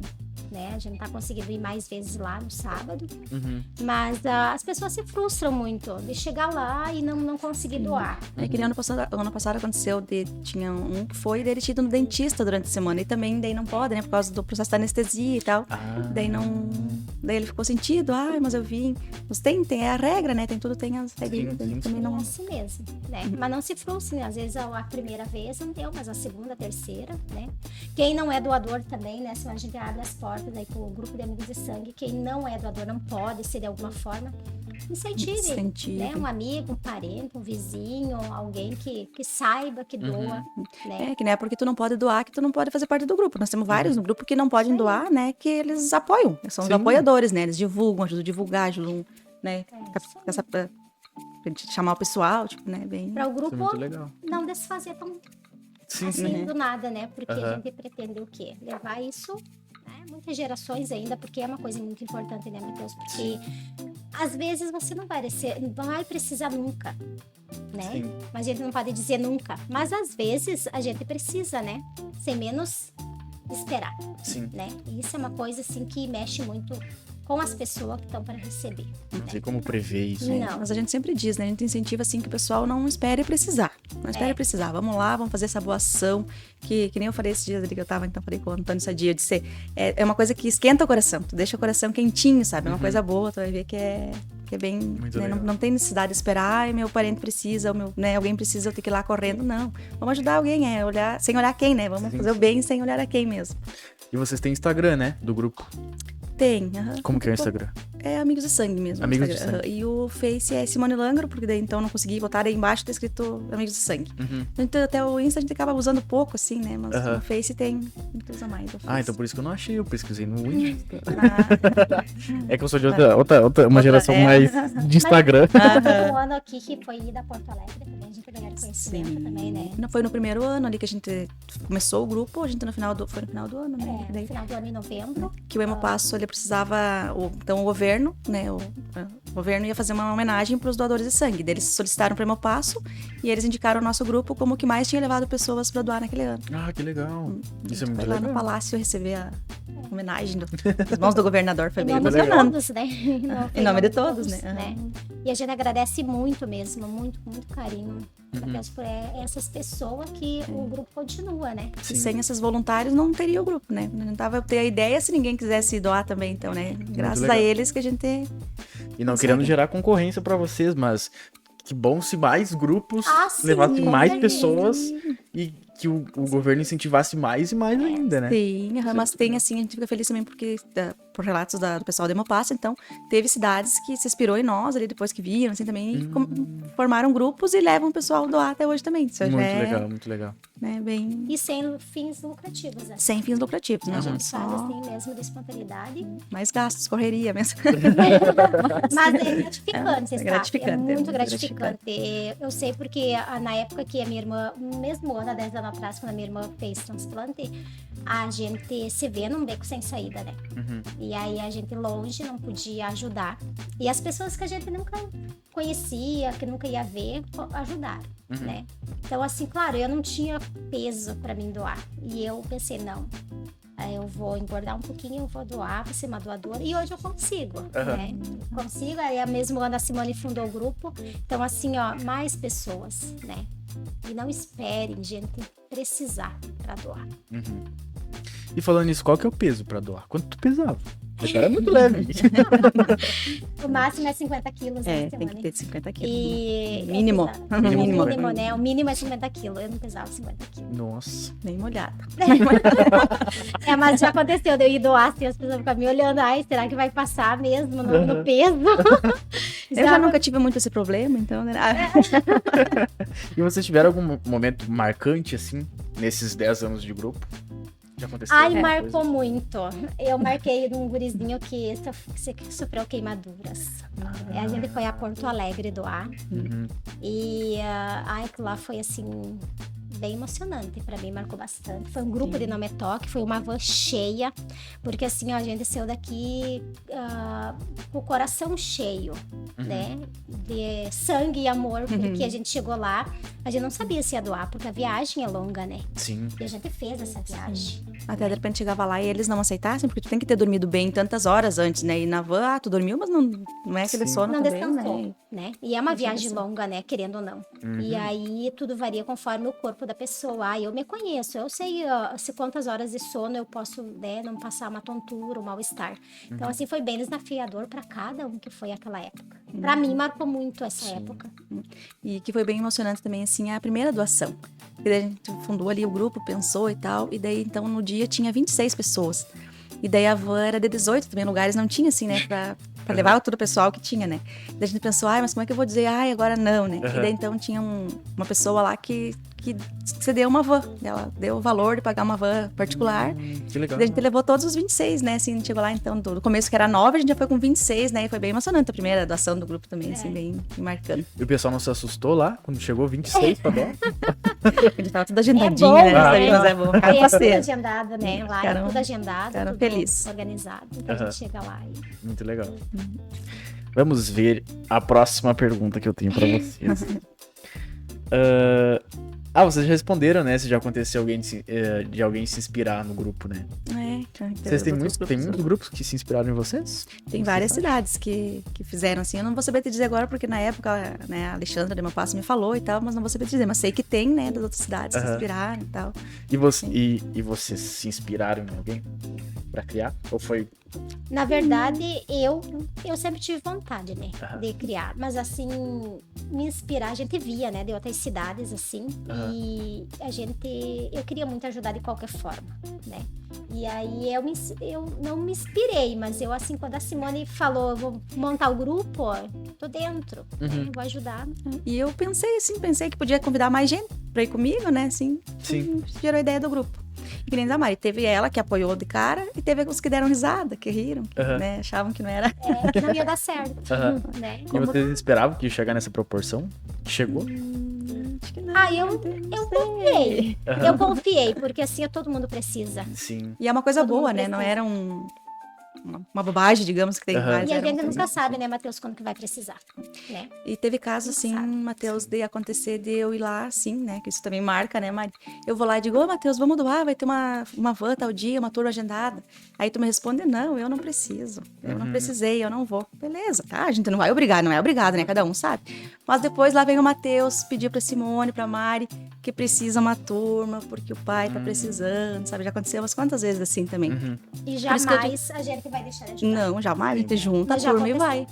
né, a gente não tá conseguindo ir mais vezes lá no sábado. Mas as pessoas se frustram muito de chegar lá e não conseguir doar. É que nem ano passado aconteceu, tinha um que foi, daí ele tinha ido no dentista durante a semana, e também daí não pode, né, por causa do processo da anestesia e tal. Daí ele ficou sentido, mas eu vim. Mas tem a regra, né, tem as regras, também não... É assim mesmo, né? Mas não se frustre, né? Às vezes a primeira vez não deu, mas a segunda, a terceira, né? Quem não é doador também, né, se a gente abre as portas aí pro grupo de amigos de sangue, quem não é doador não pode ser de alguma forma, incentive. Né? Um amigo, um parente, um vizinho, alguém que saiba que doa, né? Que não é porque tu não pode doar que tu não pode fazer parte do grupo. Nós temos vários no grupo que não podem doar, né? Que eles apoiam. São os apoiadores, né? Eles divulgam, ajudam a divulgar, ajudam, né? Pra gente chamar o pessoal, tipo, né? Para o grupo legal. não desfazer tão assim do nada, né? Porque a gente pretende o quê? Levar isso, né? Muitas gerações ainda, porque é uma coisa muito importante, né, Matheus? Porque às vezes você não vai precisar nunca, né? Mas a gente não pode dizer nunca. Mas às vezes a gente precisa, né? Sem menos esperar, né? E isso é uma coisa, assim, que mexe muito com as pessoas que estão para receber. Não sei como prever isso. Não. Mas a gente sempre diz, né? A gente incentiva, assim, que o pessoal não espere precisar. Não espere precisar. Vamos lá, vamos fazer essa boa ação. Que nem eu falei esses dias ali que eu tava, então falei com o Antônio Sadia, eu disse, é uma coisa que esquenta o coração. Tu deixa o coração quentinho, sabe? É uma coisa boa, tu vai ver que é bem... Né? Não tem necessidade de esperar, meu parente precisa, né? Alguém precisa, eu tenho que ir lá correndo. Não. Vamos ajudar alguém, olhar, sem olhar quem, né? Vamos fazer o bem sem olhar a quem mesmo. E vocês têm Instagram, né? Do grupo. Tem. Como que é o Instagram? É Amigos de Sangue mesmo. Amigos de Sangue. E o Face é Simone Langro, porque daí então não consegui botar, aí embaixo tá escrito Amigos de Sangue. Então até o Insta a gente acaba usando pouco, assim, né? Mas o Face tem, não usa mais. Então por isso que eu não achei, eu pesquisei no Insta. É que eu sou de uma geração mais de Instagram. Um ano aqui que foi da Porto Alegre, também a gente ganhou conhecimento também, né? Não foi no primeiro ano ali que a gente começou o grupo, a gente foi no final do ano, né? No final do ano, em novembro. Que o Hemopasso, ele precisava, então o governo, né, o governo ia fazer uma homenagem para os doadores de sangue. Eles solicitaram para o Hemopasso e eles indicaram o nosso grupo como o que mais tinha levado pessoas para doar naquele ano. Que legal. Isso é muito foi legal. Lá no palácio receber a homenagem dos mãos do governador, foi bem emocionante. Em nome de todos, né? E a gente agradece muito mesmo, muito, muito carinho. Por essas pessoas que o grupo continua, né? Sem esses voluntários não teria o grupo, né? Não tava ter a ideia se ninguém quisesse doar também, então, né? Graças a eles que a gente... E não querendo gerar concorrência para vocês, mas que bom se mais grupos levassem mais pessoas e que o governo incentivasse mais e mais ainda, né? Sim, mas tem assim, a gente fica feliz também porque, por relatos do pessoal do Hemopasso, então, teve cidades que se inspirou em nós ali depois que viram, assim, também, e formaram grupos e levam o pessoal a doar até hoje também. Isso muito legal. Né, bem... E sem fins lucrativos, né? Sem fins lucrativos, né? A gente faz assim mesmo, de espontaneidade. Mais gastos, correria mesmo. Mas é gratificante, sabe? Gratificante. É muito gratificante. Eu sei porque na época que a minha irmã, no mesmo ano, há 10 anos atrás, quando a minha irmã fez transplante, a gente se vê num beco sem saída, né? E aí a gente longe, não podia ajudar. E as pessoas que a gente nunca conhecia, que nunca ia ver, ajudaram, né? Então, assim, claro, eu não tinha peso pra mim doar. E eu pensei, não, eu vou engordar um pouquinho, eu vou doar, vou ser uma doadora. E hoje eu consigo, né? Consigo. Aí, mesmo ano, a Simone fundou o grupo. Então, assim, mais pessoas, né? E não esperem, gente, precisar pra doar. E falando nisso, qual que é o peso pra doar? Quanto tu pesava? O cara é muito leve. O máximo é 50 quilos, né, tem que ter 50 quilos. E mínimo. Mínimo, né? O mínimo é 50 quilos. Eu não pesava 50 quilos. Nossa. Nem molhada. Mas já aconteceu de eu ir doar, assim, as pessoas ficam me olhando. Ai, será que vai passar mesmo no peso? Eu já nunca tive muito esse problema, então... Né? E vocês tiveram algum momento marcante, assim, nesses 10 anos de grupo? Já aconteceu? Marcou muito. Eu marquei num gurizinho que sofreu queimaduras. A gente foi a Porto Alegre doar. E aquilo lá foi assim bem emocionante. Pra mim, marcou bastante. Foi um grupo de Não Me Toque, foi uma van cheia. Porque assim, ó, a gente saiu daqui com o coração cheio, né? De sangue e amor, porque a gente chegou lá, a gente não sabia se ia doar, porque a viagem é longa, né? Sim. E a gente fez essa viagem. Até de repente chegava lá e eles não aceitassem, porque tu tem que ter dormido bem tantas horas antes, né? E na van, tu dormiu, mas não é aquele Sim. sono Não também, descansou, né? né? E é uma viagem longa, né? Querendo ou não. Uhum. E aí tudo varia conforme o corpo da pessoa. Eu me conheço, eu sei se quantas horas de sono eu posso, né, não passar uma tontura, um mal-estar. Então, assim, foi bem desafiador para cada um que foi aquela época. Para mim, marcou muito essa época. E que foi bem emocionante também, assim, a primeira doação. E daí a gente fundou ali o grupo, pensou e tal. E daí, então, no dia tinha 26 pessoas. E daí a van era de 18 também, lugares não tinha, assim, né, pra levar todo o pessoal que tinha, né. Daí a gente pensou, mas como é que eu vou dizer, agora não, né. E daí, então, tinha uma pessoa lá que cedeu uma van. Ela deu o valor de pagar uma van particular. Que legal. Daí a gente levou todos os 26, né, assim, a gente chegou lá, então, do começo que era 9, a gente já foi com 26, né, e foi bem emocionante a primeira doação do grupo também, assim, bem marcando. E o pessoal não se assustou lá, quando chegou 26 pra doar? A gente tava tudo agendadinho, bom, né, né? mas é bom, ficar É tudo parceiro. agendado, né? Lá é tudo agendado, ficaram tudo felizes. organizado. Então a gente chega lá e... Muito legal. Vamos ver a próxima pergunta que eu tenho pra vocês. Vocês já responderam, né? Se já aconteceu de alguém se inspirar no grupo, né? Vocês têm muitos grupos que se inspiraram em vocês? Tem várias cidades que fizeram assim. Eu não vou saber te dizer agora, porque na época, né, a Alexandra de Mapasso me falou e tal, mas não vou saber te dizer. Mas sei que tem, né, das outras cidades que se inspiraram e tal. E vocês se inspiraram em alguém pra criar? Ou foi... Na verdade, eu sempre tive vontade, né, de criar. Mas, assim, me inspirar, a gente via, né, de outras cidades, assim. E eu queria muito ajudar de qualquer forma, né. E aí, eu não me inspirei, mas eu, assim, quando a Simone falou, eu vou montar o grupo, ó, tô dentro, né, vou ajudar. E eu pensei que podia convidar mais gente pra ir comigo, né, assim. Sim. Gerou a ideia do grupo. E que nem da Mari, teve ela que apoiou de cara e teve os que deram risada, que riram, né, achavam que não era. Que não ia dar certo, né. E vocês esperavam que ia chegar nessa proporção? Que chegou? Acho que não. Eu confiei. Eu confiei, porque assim todo mundo precisa. Sim. E é uma coisa Todo boa, mundo né, não precisa. era uma bobagem, digamos, que tem várias. E a eram gente coisas nunca sabe, né, Matheus, quando que vai precisar, né? E teve casos, assim, sabe. Matheus, de acontecer de eu ir lá, assim, né? Que isso também marca, né, Mari? Eu vou lá e digo, Matheus, vamos doar, vai ter uma van tal dia, uma turma agendada. Aí tu me responde, não, eu não preciso. Eu não precisei, eu não vou. Beleza, tá? A gente não vai obrigar, não é obrigado, né? Cada um sabe. Mas depois lá vem o Matheus pedir pra Simone, pra Mari, que precisa uma turma, porque o pai tá precisando, sabe? Já aconteceu umas quantas vezes assim também. E isso que eu jamais a gente vai deixar de ajudar. Não, jamais. A gente junta a Mas já turma e vai.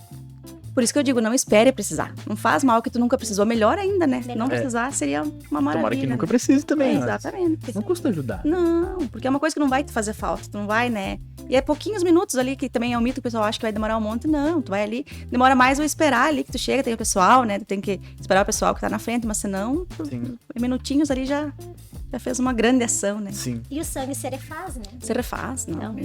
Por isso que eu digo, não espere precisar. Não faz mal que tu nunca precisou. Melhor ainda, né? Se não precisar, seria uma maravilha. Tomara que nunca né? precise também. Exatamente. Não custa ajudar. Não, porque é uma coisa que não vai te fazer falta. Tu não vai, né? E é pouquinhos minutos ali, que também é um mito que o pessoal acha que vai demorar um monte. Não, tu vai ali. Demora mais eu esperar ali que tu chega, tem o pessoal, né? Tu tem que esperar o pessoal que tá na frente, mas senão, minutinhos ali já fez uma grande ação, né? Sim. E o sangue se refaz, né? Se refaz, não.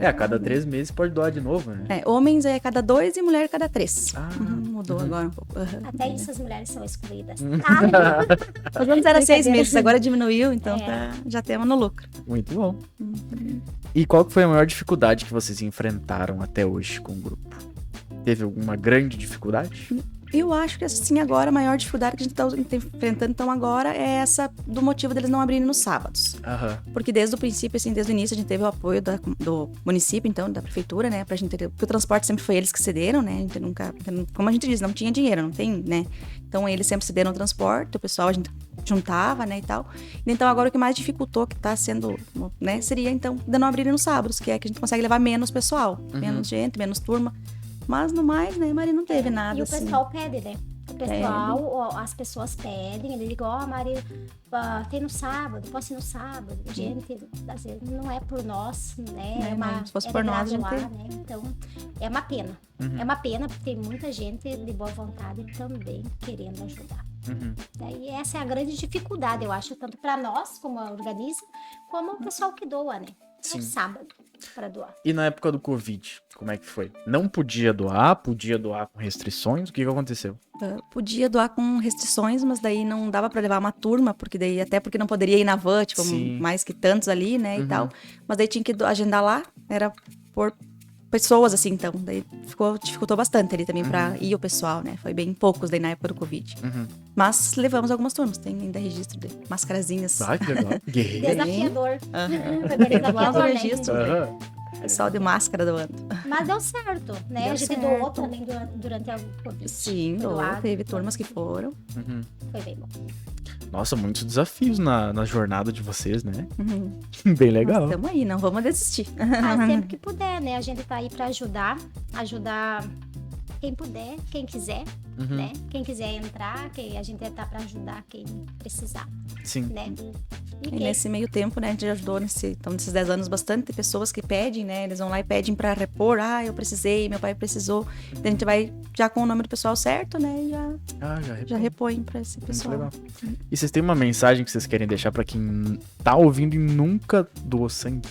A cada 3 meses pode doar de novo, né? Homens é cada 2 e mulher cada 3. Mudou agora um pouco. Até isso as mulheres são excluídas. Mas antes era 6 meses, agora diminuiu, então já temos no lucro. Muito bom. E qual que foi a maior dificuldade que vocês enfrentaram até hoje com o grupo? Teve alguma grande dificuldade? Eu acho que, assim, agora a maior dificuldade que a gente tá enfrentando, então, agora é essa do motivo deles não abrirem nos sábados. Porque desde o princípio, assim, desde o início, a gente teve o apoio do município, então, da prefeitura, né, pra gente ter... Porque o transporte sempre foi eles que cederam, né, a gente nunca... Como a gente diz, não tinha dinheiro, não tem, né. Então, eles sempre cederam o transporte, o pessoal a gente juntava, né, e tal. Então, agora o que mais dificultou, que tá sendo, né, seria, então, de não abrirem nos sábados, que é que a gente consegue levar menos pessoal, menos gente, menos turma. Mas no mais, né, Mari, não teve nada. E o assim. pessoal pede, né? O pessoal, as pessoas pedem, ele diz, Mari, tem no sábado, posso ir no sábado. Gente, às vezes não é por nós, né? Se fosse por nós, lá, né? Então, é uma pena. É uma pena, porque tem muita gente de boa vontade também querendo ajudar. Daí essa é a grande dificuldade, eu acho, tanto para nós, como organismo, como o pessoal que doa, né? Sim. um sábado para doar. E na época do Covid, como é que foi? Não podia doar com restrições? O que aconteceu? Podia doar com restrições, mas daí não dava pra levar uma turma, porque daí até porque não poderia ir na van, tipo, Sim. mais que tantos ali, né, Uhum. e tal. Mas daí tinha que agendar lá, era por pessoas, assim, então. Daí dificultou bastante ali também pra ir o pessoal, né. Foi bem poucos daí na época do Covid. Uhum. Mas levamos algumas turmas, tem ainda registro de mascarazinhas. Ah, que legal. Guerreiro. Desafiador. Aham. Foi bem Tem lá no desafiador, né? registro. Aham. Pessoal de máscara doando. Mas deu certo, né? Deu a gente certo. doou também durante a Covid. Sim, Foi doado. teve turmas que foram. Uhum. Foi bem bom. Nossa, muitos desafios na jornada de vocês, né? Uhum. Bem legal. Nós estamos aí, não vamos desistir. Sempre que puder, né? A gente tá aí pra ajudar quem puder, quem quiser, Uhum. né? Quem quiser entrar, a gente tá pra ajudar quem precisar, Sim. né? E nesse meio tempo, né, a gente ajudou nesses 10 anos bastante pessoas que pedem, né? Eles vão lá e pedem pra repor. Ah, eu precisei, meu pai precisou. Então a gente vai já com o nome do pessoal certo, né? E já repõe pra esse Muito pessoal. legal. E vocês têm uma mensagem que vocês querem deixar pra quem tá ouvindo e nunca doou sangue?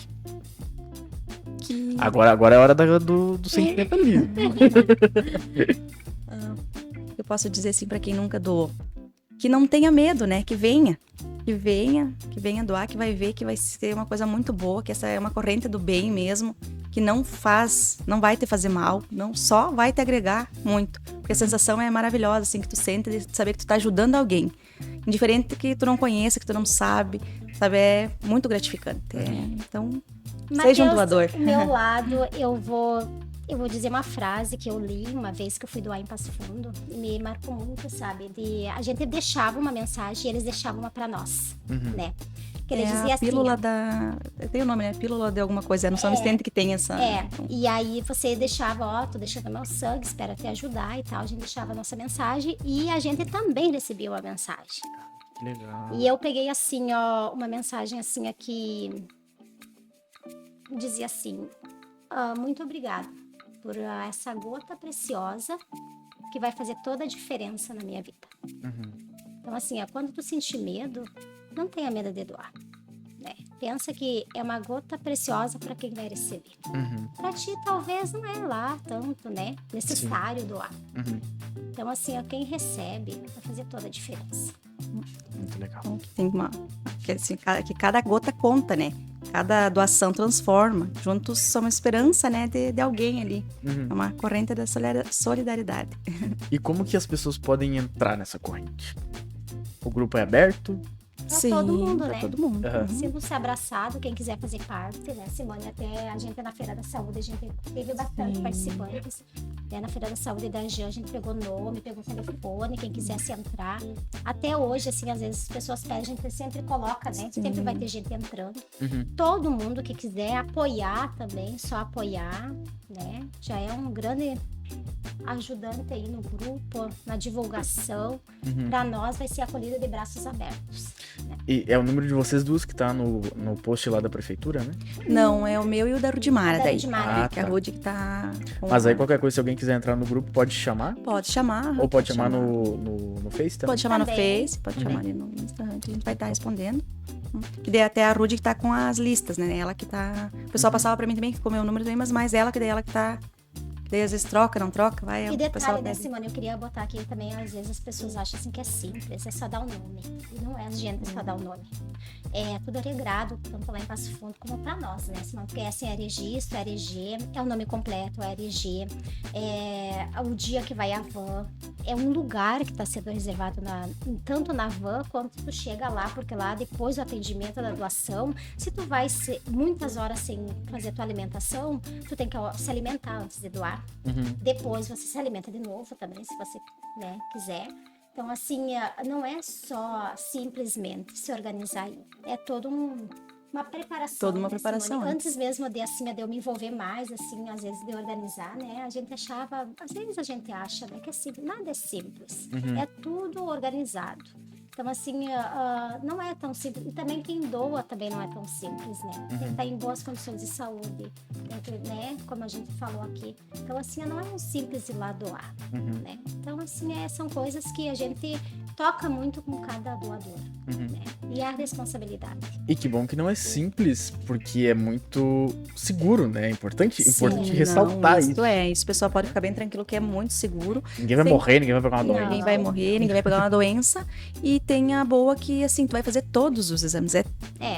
Que Agora é a hora do sentimentalismo. eu posso dizer assim pra quem nunca doou. Que não tenha medo, né? Que venha doar, que vai ver que vai ser uma coisa muito boa, que essa é uma corrente do bem mesmo, que não vai te fazer mal, não só vai te agregar muito. Porque a sensação é maravilhosa, assim, que tu sente de saber que tu tá ajudando alguém. Indiferente que tu não conheça, que tu não sabe, é muito gratificante. Então, seja um doador. Do meu lado, eu vou dizer uma frase que eu li uma vez que eu fui doar em Passo Fundo e me marcou muito, sabe? A gente deixava uma mensagem e eles deixavam uma pra nós, né? Que ele dizia a assim... pílula tem o nome, né? Pílula de alguma coisa. É no São Vicente que tem essa... E aí você deixava, tô deixando meu sangue, espero te ajudar e tal. A gente deixava a nossa mensagem e a gente também recebia uma mensagem. Que legal. E eu peguei assim, uma mensagem assim aqui... Dizia assim, muito obrigada por essa gota preciosa que vai fazer toda a diferença na minha vida. Uhum. Então, assim, quando tu sentir medo, não tenha medo de doar. Né? Pensa que é uma gota preciosa para quem vai receber. Uhum. Para ti, talvez não é lá tanto, né? Necessário doar. Uhum. Então, assim, quem recebe vai fazer toda a diferença. Muito legal. Então, que cada gota conta, né? Cada doação transforma. Juntos somos esperança, né, de alguém ali. Uhum. É uma corrente da solidariedade. E como que as pessoas podem entrar nessa corrente? O grupo é aberto? Pra todo mundo, pra né? todo mundo. Aham. Sinta-se abraçado, quem quiser fazer parte, né? Simone, até a gente na Feira da Saúde, a gente teve bastante participantes. Né? Na Feira da Saúde da Jean, a gente pegou nome, pegou telefone, quem quisesse entrar. Até hoje, assim, às vezes as pessoas pedem, a gente sempre coloca, né? Sim. Sempre vai ter gente entrando. Uhum. Todo mundo que quiser apoiar também, só apoiar, né? Já é um grande ajudante aí no grupo, na divulgação. Uhum. Para nós vai ser acolhida de braços abertos. Né? E é o número de vocês duas que tá no post lá da prefeitura, né? Não, é o meu e o da Rudimara Da daí. Rudimara. Que é a tá. Rude que tá... com Mas aí a- qualquer coisa, se alguém quiser entrar no grupo, pode chamar? Pode chamar. Ou pode chamar no Face também? Pode chamar no Também. Face, pode chamar ali no Instagram, que a gente vai estar respondendo. Que daí até a Rude que tá com as listas, né? Ela que tá... O pessoal passava pra mim também, que ficou meu número também, mas mais ela, que daí ela que tá... Daí às vezes troca, não troca, vai... E o pessoal detalhe, né, pede. Simone, eu queria botar aqui também, às vezes as pessoas acham assim que é simples, é só dar o nome. E não é, gente, só dar o nome. É tudo regrado, tanto lá em Passo Fundo como para nós, né, Simone? Porque assim, é registro, é RG, é o nome completo, é RG, é o dia que vai a van, é um lugar que está sendo reservado tanto na van quanto tu chega lá, porque lá depois do atendimento da doação, se tu vai muitas horas sem fazer tua alimentação, tu tem que se alimentar antes de doar. Uhum. Depois você se alimenta de novo também, se você, né, quiser. Então, assim, não é só simplesmente se organizar aí. É toda uma preparação. Toda uma né, preparação Simone? antes. Antes mesmo de eu me envolver mais, assim, às vezes de organizar, né? A gente achava, às vezes a gente acha, né, que é simples. Nada é simples. Uhum. É tudo organizado. Então, assim, não é tão simples. E também quem doa também não é tão simples, né? Tem que estar em boas condições de saúde, né? Como a gente falou aqui. Então, assim, não é um simples ir lá doar, Uhum. né? Então, assim, são coisas que a gente toca muito com cada doador, né? E a responsabilidade. E que bom que não é simples, porque é muito seguro, né? É importante Sim, ressaltar não, isso. Isso o pessoal pode ficar bem tranquilo que é muito seguro. Ninguém vai Sim. morrer, ninguém vai pegar uma Não. doença. Ninguém vai morrer, ninguém vai pegar uma doença. E tem a boa que, assim, tu vai fazer todos os exames.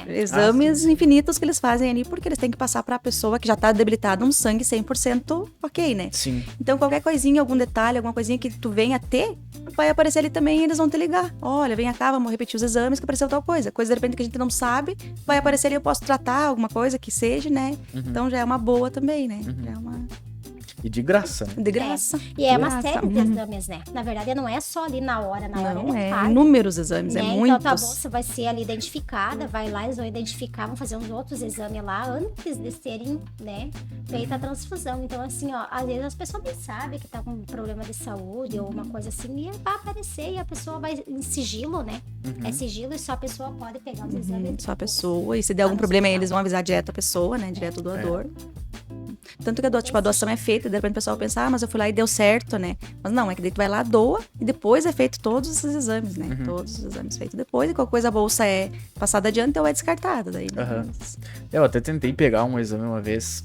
Exames infinitos que eles fazem ali, porque eles têm que passar pra pessoa que já tá debilitada um sangue 100% ok, né? Sim. Então, qualquer coisinha, algum detalhe, alguma coisinha que tu venha a ter, vai aparecer ali também e eles vão te ligar. Olha, vem cá, vamos repetir os exames que apareceu tal coisa. Coisa, de repente, que a gente não sabe, vai aparecer ali, eu posso tratar alguma coisa que seja, né? Então, já é uma boa também, né? Já é uma... E de graça, né? De graça. E é uma Graça. série de exames, né? Na verdade, não é só ali na hora Não, ele é faz, inúmeros exames, né? é Então, muitos. tua bolsa vai ser ali identificada, vai lá, eles vão identificar, vão fazer uns outros exames lá antes de serem, né, feita a transfusão. Então, assim, ó, às vezes as pessoas nem sabem que tá com um problema de saúde ou uma coisa assim, e vai aparecer e a pessoa vai em sigilo, né? É sigilo e só a pessoa pode pegar os exames. Só a pessoa. E se der algum problema, aí eles vão avisar direto a pessoa, né? Direto o doador. Tanto que a doação é feita, de repente o pessoal pensa, mas eu fui lá e deu certo, né? Mas não, é que daí tu vai lá, doa, e depois é feito todos esses exames, né? Todos os exames feitos depois, e qualquer coisa a bolsa é passada adiante ou é descartada. Daí, né? Eu até tentei pegar um exame uma vez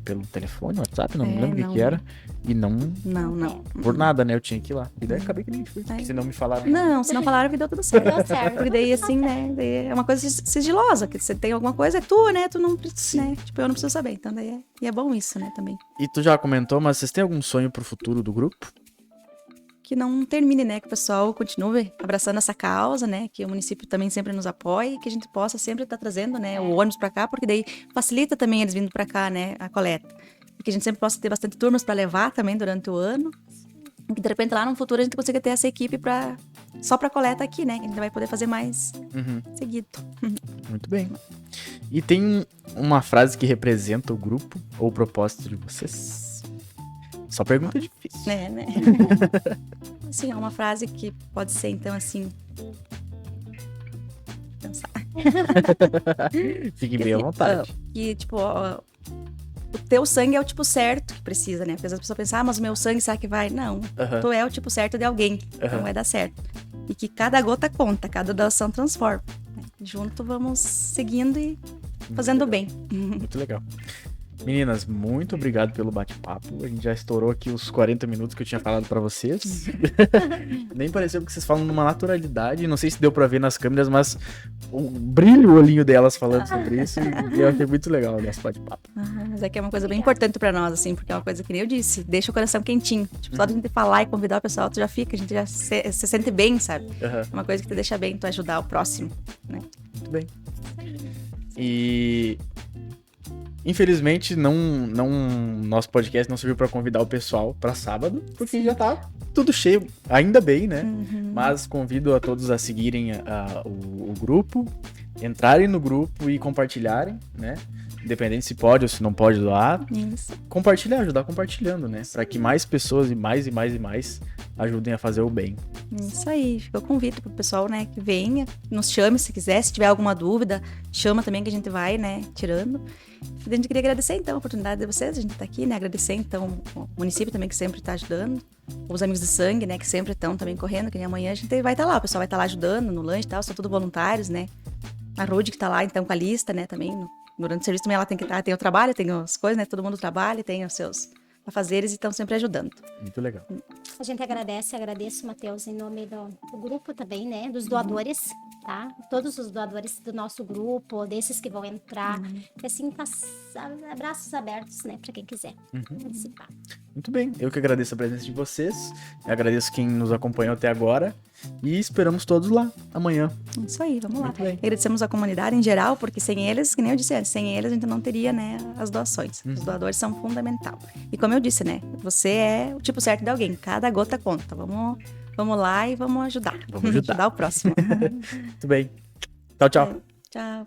pelo telefone, WhatsApp, não me lembro o que era. E não. Não. Por nada, né? Eu tinha que ir lá. E daí acabei que nem fui. Porque se não me falaram. Não, se não falaram que deu tudo certo. Deu certo. Porque daí, assim, né? Daí é uma coisa sigilosa, que você tem alguma coisa, é tua, né? Tu não precisa, né? Tipo, eu não preciso saber. Então, daí e é bom isso, né, também. E tu já comentou, mas vocês têm algum sonho pro futuro do grupo? Que não termine, né? Que o pessoal continue abraçando essa causa, né? Que o município também sempre nos apoie e que a gente possa sempre estar trazendo, né? O ônibus pra cá, porque daí facilita também eles vindo pra cá, né? A coleta. E que a gente sempre possa ter bastante turmas pra levar também durante o ano. E que de repente lá no futuro a gente consiga ter essa equipe só pra coleta aqui, né? Que a gente vai poder fazer mais seguido. Muito bem. E tem uma frase que representa o grupo ou o propósito de vocês? Só pergunta difícil. Né? Assim, é uma frase que pode ser, então, assim... Pensar. Fiquem bem à vontade. Que, tipo, ó, o teu sangue é o tipo certo que precisa, né? Porque às vezes a pessoa pensa, mas o meu sangue, será que vai? Não. Tu é o tipo certo de alguém. Então vai dar certo. E que cada gota conta, cada doação transforma. Né? Junto vamos seguindo e fazendo bem. Muito legal. Meninas, muito obrigado pelo bate-papo. A gente já estourou aqui os 40 minutos que eu tinha falado pra vocês. Nem pareceu que vocês falam numa naturalidade. Não sei se deu pra ver nas câmeras, mas brilha o olhinho delas falando sobre isso. E eu achei muito legal o nosso bate-papo. Mas é que é uma coisa bem importante pra nós, assim, porque é uma coisa que nem eu disse, deixa o coração quentinho. Tipo, só de a gente falar e convidar o pessoal, tu já fica, a gente já se sente bem, sabe? É uma coisa que te deixa bem, tu ajudar o próximo, né? Muito bem. E... infelizmente, nosso podcast não serviu pra convidar o pessoal pra sábado, porque já tá tudo cheio, ainda bem, né? Mas convido a todos a seguirem o grupo, entrarem no grupo e compartilharem, né? Independente se pode ou se não pode doar. Isso. Compartilhar, ajudar compartilhando, né? Pra que mais pessoas e mais ajudem a fazer o bem. Isso aí, fica o convite pro pessoal, né, que venha, nos chame se quiser, se tiver alguma dúvida, chama também que a gente vai, né, tirando. A gente queria agradecer, então, a oportunidade de vocês, a gente tá aqui, né, agradecer, então, o município também que sempre tá ajudando, os amigos de sangue, né, que sempre estão também correndo, que nem amanhã a gente vai estar lá, o pessoal vai estar lá ajudando no lanche e tal, são tudo voluntários, né. A Rude que tá lá, então, com a lista, né, também, durante o serviço também ela tem que estar, tem o trabalho, tem as coisas, né, todo mundo trabalha, tem os seus afazeres e estão sempre ajudando. Muito legal. A gente agradeço, Matheus, em nome do grupo também, né? Dos doadores, tá? Todos os doadores do nosso grupo, desses que vão entrar. Que assim, abraços abertos, né? Pra quem quiser participar. Muito bem. Eu que agradeço a presença de vocês. Eu agradeço quem nos acompanhou até agora. E esperamos todos lá amanhã. Isso aí, vamos lá. Muito bem. Agradecemos a comunidade em geral, porque sem eles, que nem eu disse antes, sem eles a gente não teria, né, as doações. Os doadores são fundamental. E como eu disse, né, você é o tipo certo de alguém. Cada gota conta. Vamos lá e vamos ajudar. Vamos ajudar. Ajudar o próximo. Muito bem. Tchau, tchau. Tchau.